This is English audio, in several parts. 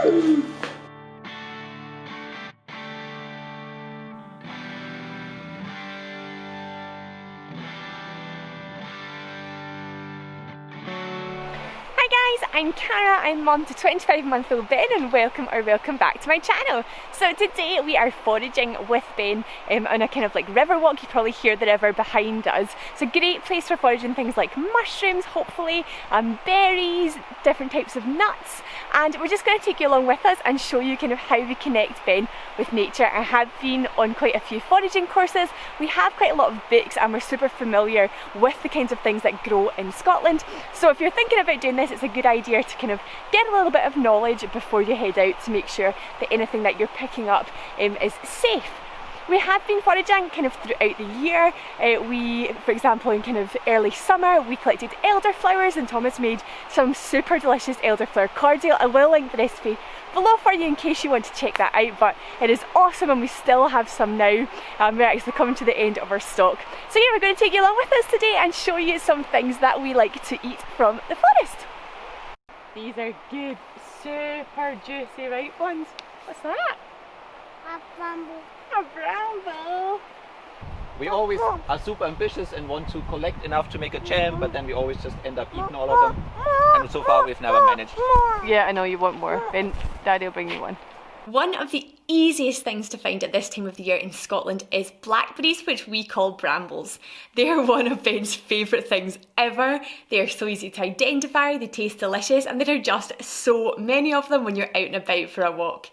Hi guys, I'm Cara, I'm mum to 25-month-old Ben, and welcome back to my channel. So today we are foraging with Ben on a kind of like river walk. You probably hear the river behind us. It's a great place for foraging things like mushrooms, hopefully, berries, different types of nuts, and we're just going to take you along with us and show you kind of how we connect Ben with nature. I have been on quite a few foraging courses, we have quite a lot of books, and we're super familiar with the kinds of things that grow in Scotland. So if you're thinking about doing this, it's a good idea to kind of get a little bit of knowledge before you head out to make sure that anything that you're picking up is safe. We have been foraging kind of throughout the year. For example, in kind of early summer, we collected elderflowers and Thomas made some super delicious elderflower cordial. I will link the recipe below for you in case you want to check that out, but it is awesome and we still have some now. We're actually coming to the end of our stock. So yeah, we're going to take you along with us today and show you some things that we like to eat from the forest. These are good, super juicy ripe ones. What's that? A bramble. A bramble. We always are super ambitious and want to collect enough to make a jam, but then we always just end up eating all of them. And so far we've never managed. Yeah, I know you want more. Ben, Daddy will bring you one. One of the easiest things to find at this time of the year in Scotland is blackberries, which we call brambles. They are one of Ben's favourite things ever. They are so easy to identify, they taste delicious, and there are just so many of them when you're out and about for a walk.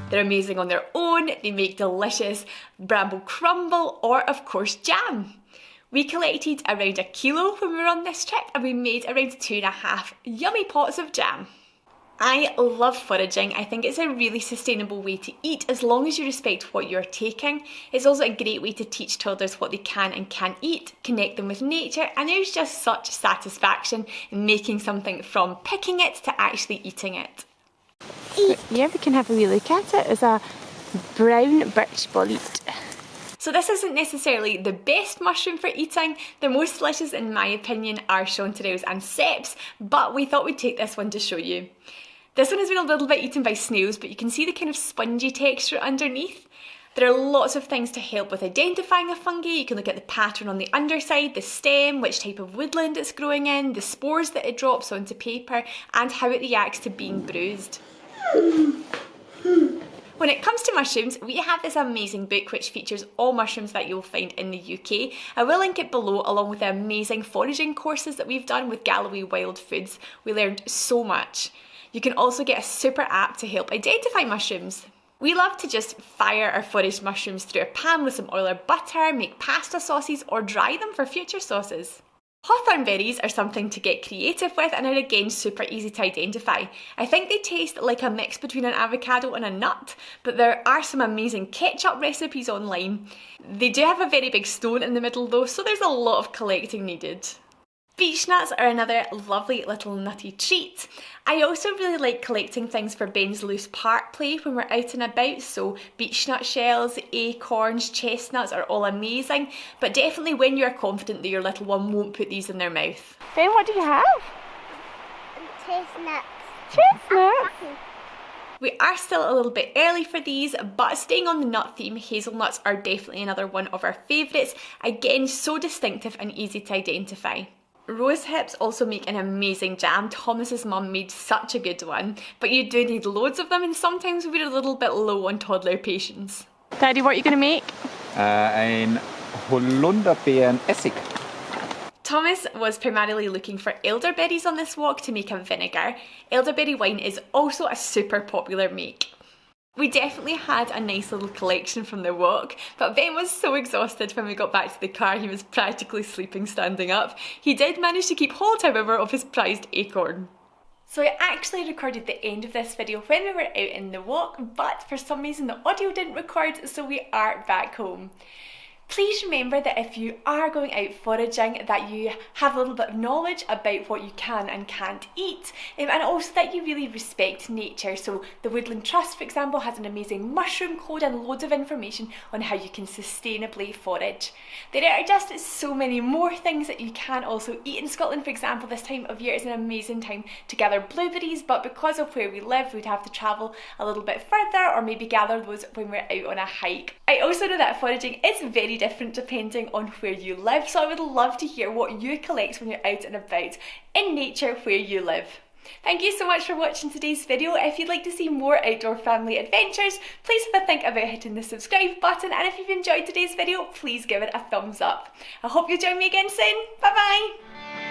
They're amazing on their own, they make delicious bramble crumble or of course jam. We collected around 1 kilo when we were on this trip and we made around 2.5 yummy pots of jam. I love foraging. I think it's a really sustainable way to eat as long as you respect what you're taking. It's also a great way to teach toddlers what they can and can't eat, connect them with nature, and there's just such satisfaction in making something from picking it to actually eating it. Yeah, we can have a wee look at it. It's a brown birch bolete. So this isn't necessarily the best mushroom for eating. The most delicious in my opinion are chanterelles and ceps, but we thought we'd take this one to show you. This one has been a little bit eaten by snails, but you can see the kind of spongy texture underneath. There are lots of things to help with identifying a fungi. You can look at the pattern on the underside, the stem, which type of woodland it's growing in, the spores that it drops onto paper, and how it reacts to being bruised. When it comes to mushrooms, we have this amazing book which features all mushrooms that you'll find in the UK. I will link it below along with the amazing foraging courses that we've done with Galloway Wild Foods. We learned so much. You can also get a super app to help identify mushrooms. We love to just fire our foraged mushrooms through a pan with some oil or butter, make pasta sauces or dry them for future sauces. Hawthorn berries are something to get creative with and are again super easy to identify. I think they taste like a mix between an avocado and a nut, but there are some amazing ketchup recipes online. They do have a very big stone in the middle though, so there's a lot of collecting needed. Beech nuts are another lovely little nutty treat. I also really like collecting things for Ben's loose park play when we're out and about, so beech nut shells, acorns, chestnuts are all amazing, but definitely when you're confident that your little one won't put these in their mouth. Ben, what do you have? Chestnuts. Chestnuts? We are still a little bit early for these, but staying on the nut theme, hazelnuts are definitely another one of our favourites. Again, so distinctive and easy to identify. Rose hips also make an amazing jam. Thomas's mum made such a good one, but you do need loads of them and sometimes we're a little bit low on toddler patience. Daddy, what are you going to make? Ein Holunderbeeren-Essig. Thomas was primarily looking for elderberries on this walk to make a vinegar. Elderberry wine is also a super popular make. We definitely had a nice little collection from the walk, but Ben was so exhausted when we got back to the car he was practically sleeping standing up. He did manage to keep hold, however, of his prized acorn. So I actually recorded the end of this video when we were out in the walk, but for some reason the audio didn't record, so we are back home. Please remember that if you are going out foraging, that you have a little bit of knowledge about what you can and can't eat, and also that you really respect nature. So the Woodland Trust, for example, has an amazing mushroom code and loads of information on how you can sustainably forage. There are just so many more things that you can also eat in Scotland. For example, this time of year is an amazing time to gather blueberries, but because of where we live, we'd have to travel a little bit further, or maybe gather those when we're out on a hike. I also know that foraging is very different depending on where you live, so I would love to hear what you collect when you're out and about in nature where you live. Thank you so much for watching today's video. If you'd like to see more outdoor family adventures, please have a think about hitting the subscribe button, and if you've enjoyed today's video, please give it a thumbs up. I hope you'll join me again soon. Bye bye!